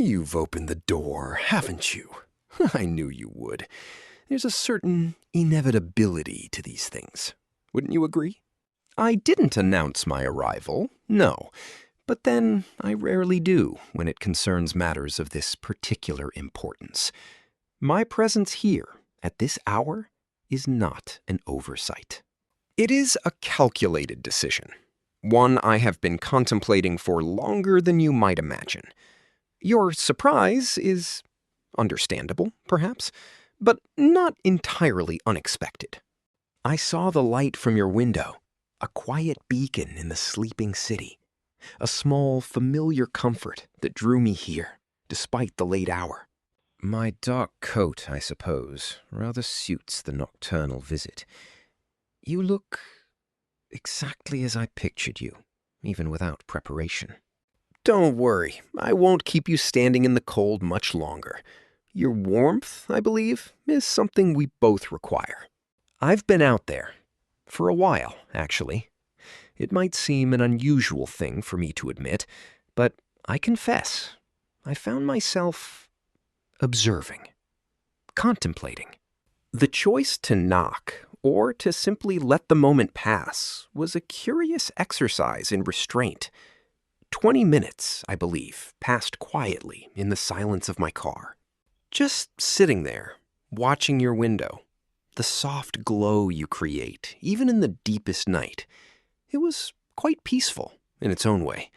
You've opened the door, haven't you? I knew you would. There's a certain inevitability to these things. Wouldn't you agree? I didn't announce my arrival, no. But then I rarely do when it concerns matters of this particular importance. My presence here, at this hour, is not an oversight. It is a calculated decision, one I have been contemplating for longer than you might imagine. Your surprise is understandable, perhaps, but not entirely unexpected. I saw the light from your window, a quiet beacon in the sleeping city, a small, familiar comfort that drew me here, despite the late hour. My dark coat, I suppose, rather suits the nocturnal visit. You look exactly as I pictured you, even without preparation. Don't worry, I won't keep you standing in the cold much longer. Your warmth, I believe, is something we both require. I've been out there, for a while, actually. It might seem an unusual thing for me to admit, but I confess, I found myself observing, contemplating. The choice to knock, or to simply let the moment pass, was a curious exercise in restraint. 20 minutes, I believe, passed quietly in the silence of my car. Just sitting there, watching your window, the soft glow you create, even in the deepest night. It was quite peaceful in its own way.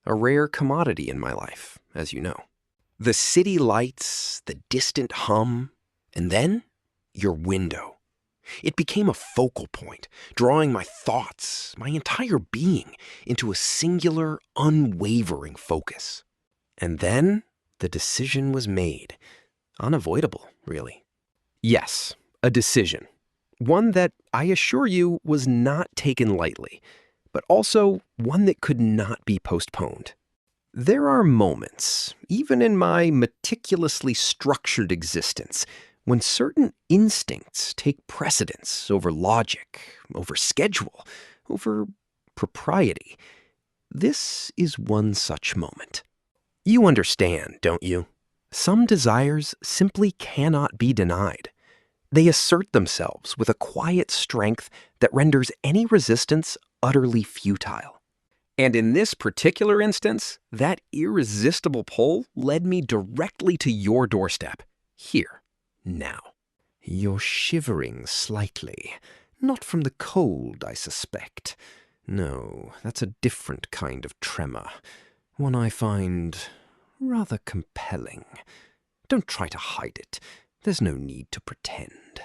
A rare commodity in my life, as you know. The city lights, the distant hum, and then your window. It became a focal point, drawing my thoughts, my entire being, into a singular, unwavering focus. And then the decision was made. Unavoidable, really. Yes, a decision. One that, I assure you, was not taken lightly, but also one that could not be postponed. There are moments, even in my meticulously structured existence, when certain instincts take precedence over logic, over schedule, over propriety. This is one such moment. You understand, don't you? Some desires simply cannot be denied. They assert themselves with a quiet strength that renders any resistance utterly futile. And in this particular instance, that irresistible pull led me directly to your doorstep, here, now. You're shivering slightly. Not from the cold, I suspect. No, that's a different kind of tremor. One I find rather compelling. Don't try to hide it. There's no need to pretend.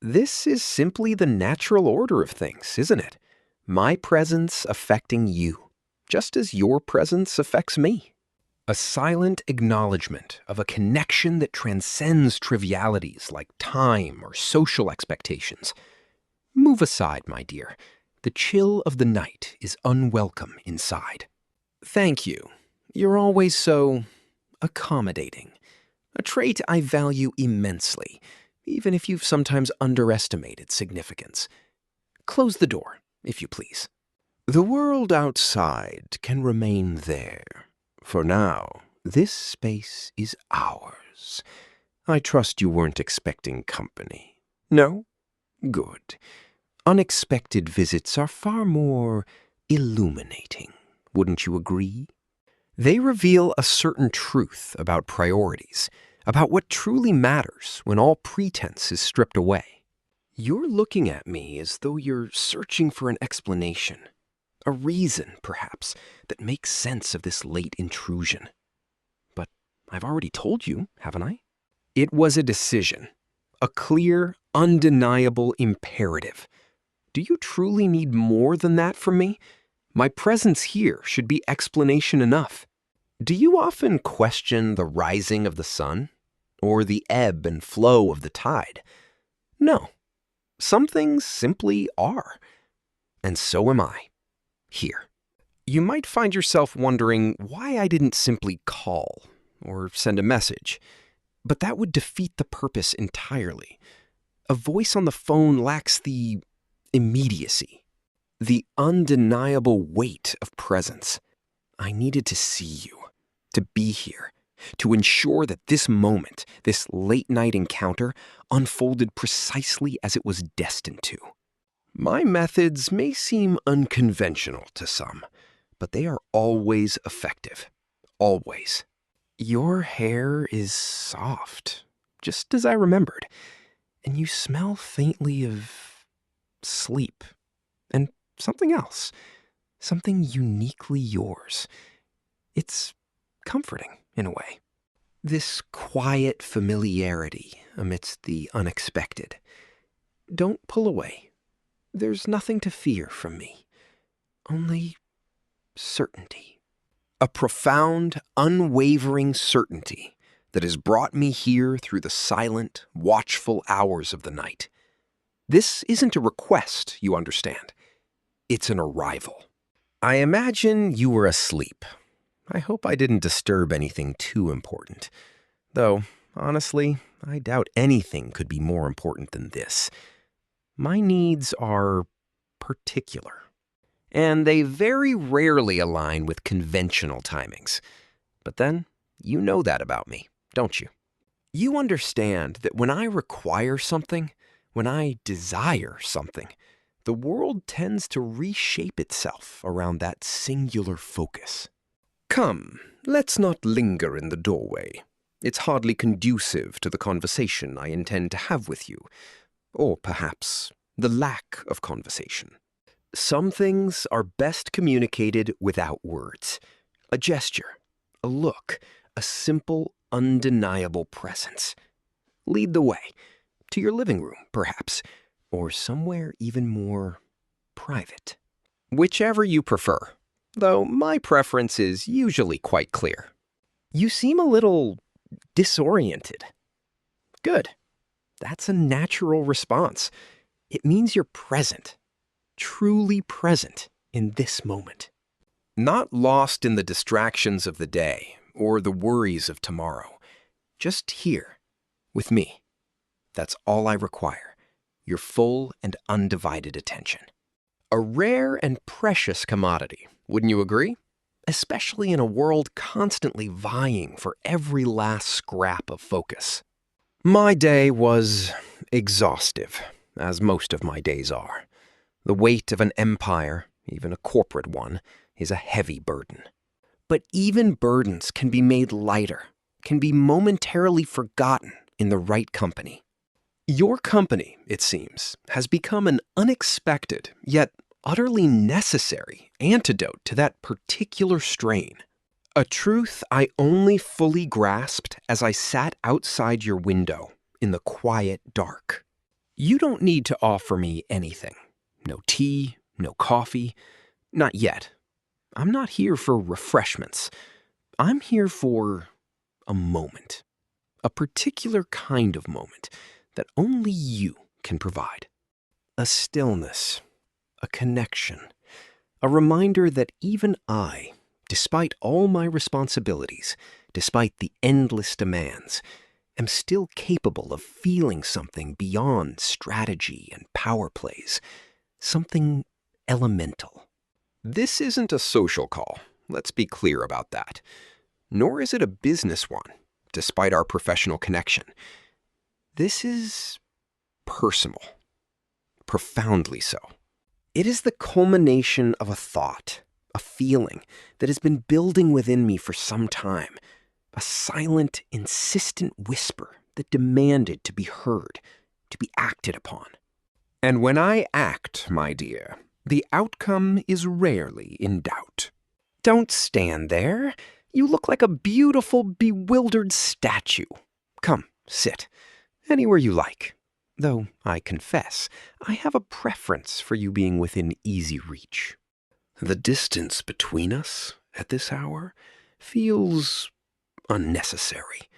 This is simply the natural order of things, isn't it? My presence affecting you, just as your presence affects me. A silent acknowledgement of a connection that transcends trivialities like time or social expectations. Move aside, my dear. The chill of the night is unwelcome inside. Thank you. You're always so accommodating. A trait I value immensely, even if you've sometimes underestimated significance. Close the door, if you please. The world outside can remain there. For now, this space is ours. I trust you weren't expecting company. No? Good. Unexpected visits are far more illuminating, wouldn't you agree? They reveal a certain truth about priorities, about what truly matters when all pretense is stripped away. You're looking at me as though you're searching for an explanation, a reason, perhaps, that makes sense of this late intrusion. But I've already told you, haven't I? It was a decision, a clear, undeniable imperative. Do you truly need more than that from me? My presence here should be explanation enough. Do you often question the rising of the sun, or the ebb and flow of the tide? No. Some things simply are. And so am I. Here. You might find yourself wondering why I didn't simply call or send a message, but that would defeat the purpose entirely. A voice on the phone lacks the immediacy, the undeniable weight of presence. I needed to see you, to be here, to ensure that this moment, this late-night encounter, unfolded precisely as it was destined to. My methods may seem unconventional to some, but they are always effective. Always. Your hair is soft, just as I remembered, and you smell faintly of sleep and something else, something uniquely yours. It's comforting, in a way. This quiet familiarity amidst the unexpected. Don't pull away. There's nothing to fear from me. Only certainty. A profound, unwavering certainty that has brought me here through the silent, watchful hours of the night. This isn't a request, you understand. It's an arrival. I imagine you were asleep. I hope I didn't disturb anything too important. Though, honestly, I doubt anything could be more important than this. My needs are particular, and they very rarely align with conventional timings. But then, you know that about me, don't you? You understand that when I require something, when I desire something, the world tends to reshape itself around that singular focus. Come, let's not linger in the doorway. It's hardly conducive to the conversation I intend to have with you, or perhaps the lack of conversation. Some things are best communicated without words. A gesture, a look, a simple, undeniable presence. Lead the way, to your living room, perhaps, or somewhere even more private. Whichever you prefer, though my preference is usually quite clear. You seem a little disoriented. Good. That's a natural response. It means you're present, truly present in this moment. Not lost in the distractions of the day or the worries of tomorrow. Just here, with me. That's all I require. Your full and undivided attention. A rare and precious commodity, wouldn't you agree? Especially in a world constantly vying for every last scrap of focus. My day was exhaustive, as most of my days are. The weight of an empire, even a corporate one, is a heavy burden. But even burdens can be made lighter, can be momentarily forgotten in the right company. Your company, it seems, has become an unexpected, yet utterly necessary antidote to that particular strain. A truth I only fully grasped as I sat outside your window in the quiet dark. You don't need to offer me anything. No tea, no coffee. Not yet. I'm not here for refreshments. I'm here for a moment. A particular kind of moment that only you can provide. A stillness, a connection, a reminder that even I, despite all my responsibilities, despite the endless demands, am still capable of feeling something beyond strategy and power plays, something elemental. This isn't a social call, let's be clear about that. Nor is it a business one, despite our professional connection. This is personal, profoundly so. It is the culmination of a thought, a feeling that has been building within me for some time, a silent, insistent whisper that demanded to be heard, to be acted upon. And when I act, my dear, the outcome is rarely in doubt. Don't stand there. You look like a beautiful, bewildered statue. Come, sit. Anywhere you like. Though, I confess, I have a preference for you being within easy reach. The distance between us at this hour feels unnecessary.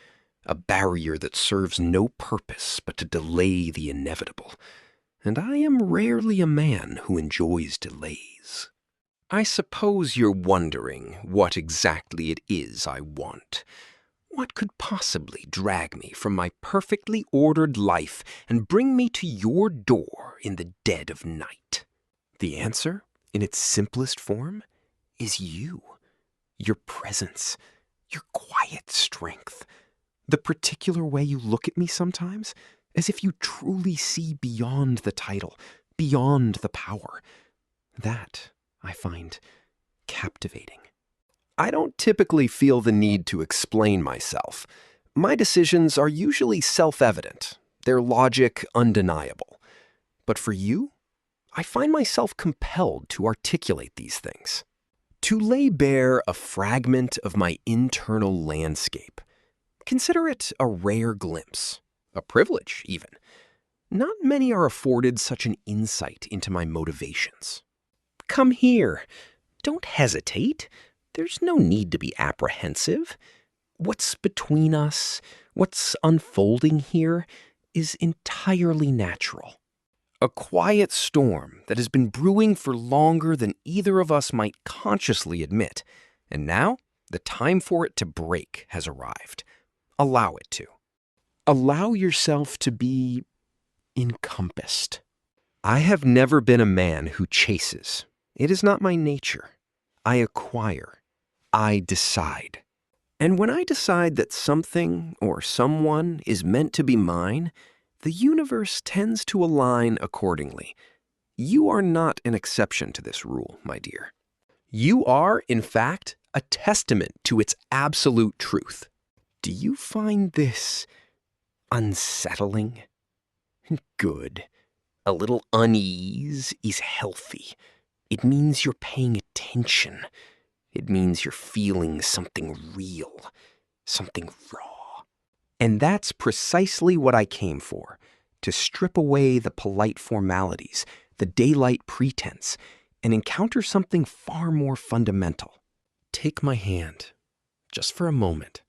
A barrier that serves no purpose but to delay the inevitable. And I am rarely a man who enjoys delays. I suppose you're wondering what exactly it is I want. What could possibly drag me from my perfectly ordered life and bring me to your door in the dead of night? The answer, in its simplest form, is you. Your presence, Your quiet strength. The particular way you look at me sometimes, as if you truly see beyond the title, beyond the power. That I find captivating. I don't typically feel the need to explain myself. My decisions are usually self-evident, their logic undeniable. But for you, I find myself compelled to articulate these things, to lay bare a fragment of my internal landscape. Consider it a rare glimpse, a privilege even. Not many are afforded such an insight into my motivations. Come here. Don't hesitate. There's no need to be apprehensive. What's between us, what's unfolding here, is entirely natural. A quiet storm that has been brewing for longer than either of us might consciously admit. And now, the time for it to break has arrived. Allow it to. Allow yourself to be encompassed. I have never been a man who chases. It is not my nature. I acquire. I decide. And when I decide that something or someone is meant to be mine, the universe tends to align accordingly. You are not an exception to this rule, my dear. You are, in fact, a testament to its absolute truth. Do you find this unsettling? Good. A little unease is healthy. It means you're paying attention. It means you're feeling something real, something raw. And that's precisely what I came for, to strip away the polite formalities, the daylight pretense, and encounter something far more fundamental. Take my hand, just for a moment.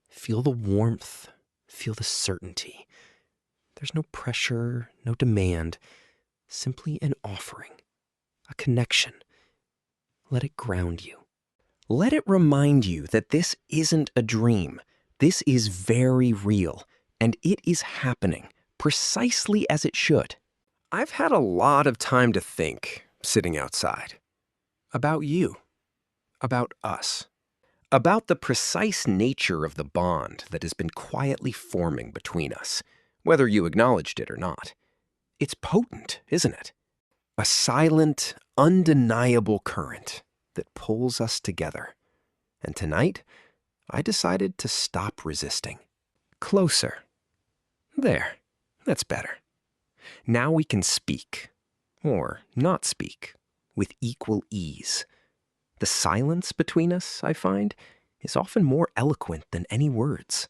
Feel the warmth, feel the certainty. There's no pressure, no demand, simply an offering, a connection. Let it ground you. Let it remind you that this isn't a dream. This is very real, and it is happening precisely as it should. I've had a lot of time to think, sitting outside, about you, about us, about the precise nature of the bond that has been quietly forming between us, whether you acknowledged it or not. It's potent, isn't it? A silent, undeniable current that pulls us together. And tonight, I decided to stop resisting. Closer. There, that's better. Now we can speak, or not speak, with equal ease. The silence between us, I find, is often more eloquent than any words.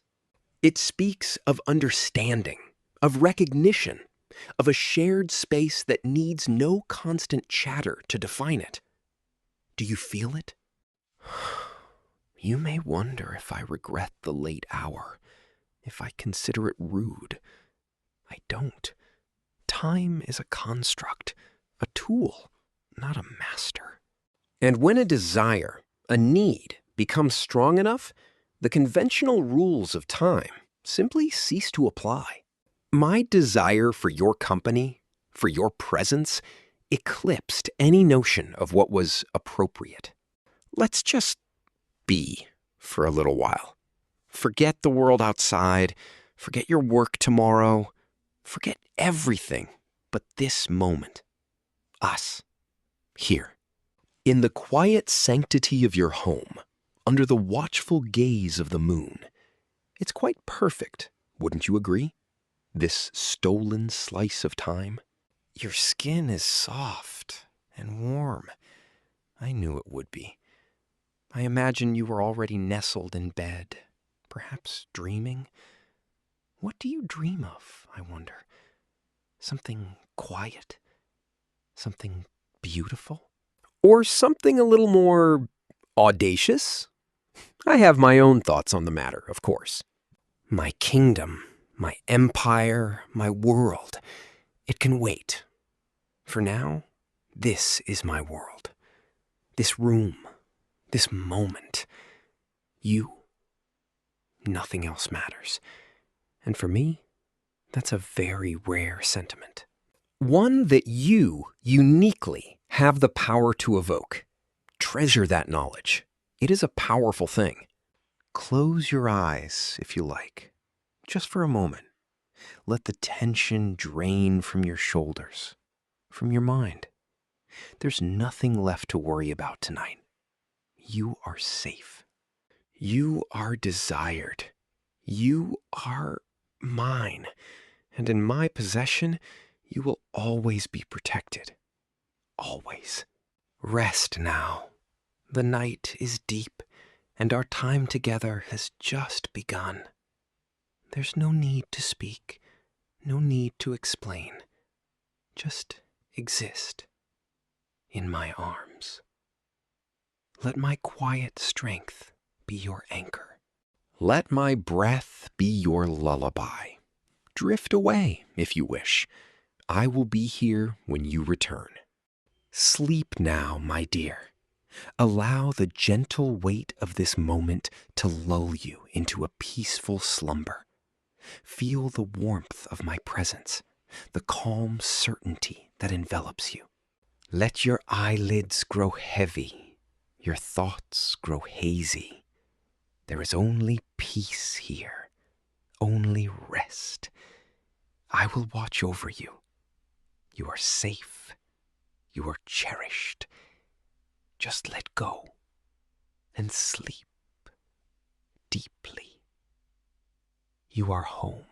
It speaks of understanding, of recognition, of a shared space that needs no constant chatter to define it. Do you feel it? You may wonder if I regret the late hour, if I consider it rude. I don't. Time is a construct, a tool, not a master. And when a desire, a need, becomes strong enough, the conventional rules of time simply cease to apply. My desire for your company, for your presence, eclipsed any notion of what was appropriate. Let's just be for a little while. Forget the world outside, forget your work tomorrow, forget everything but this moment. Us. Here. In the quiet sanctity of your home, under the watchful gaze of the moon. It's quite perfect, wouldn't you agree? This stolen slice of time. Your skin is soft and warm. I knew it would be. I imagine you were already nestled in bed, perhaps dreaming. What do you dream of, I wonder? Something quiet? Something beautiful? Or something a little more audacious? I have my own thoughts on the matter, of course. My kingdom, my empire, my world, it can wait. For now, this is my world. This room, this moment. You. Nothing else matters. And for me, that's a very rare sentiment. One that you uniquely have the power to evoke. Treasure that knowledge. It is a powerful thing. Close your eyes if you like, just for a moment. Let the tension drain from your shoulders, from your mind. There's nothing left to worry about tonight. You are safe. You are desired. You are mine. And in my possession, you will always be protected. Always. Rest now. The night is deep, and our time together has just begun. There's no need to speak, no need to explain. Just exist in my arms. Let my quiet strength be your anchor. Let my breath be your lullaby. Drift away if you wish. I will be here when you return. Sleep now, my dear. Allow the gentle weight of this moment to lull you into a peaceful slumber. Feel the warmth of my presence, the calm certainty that envelops you. Let your eyelids grow heavy, your thoughts grow hazy. There is only peace here, only rest. I will watch over you. You are safe. You are cherished. Just let go and sleep deeply. You are home.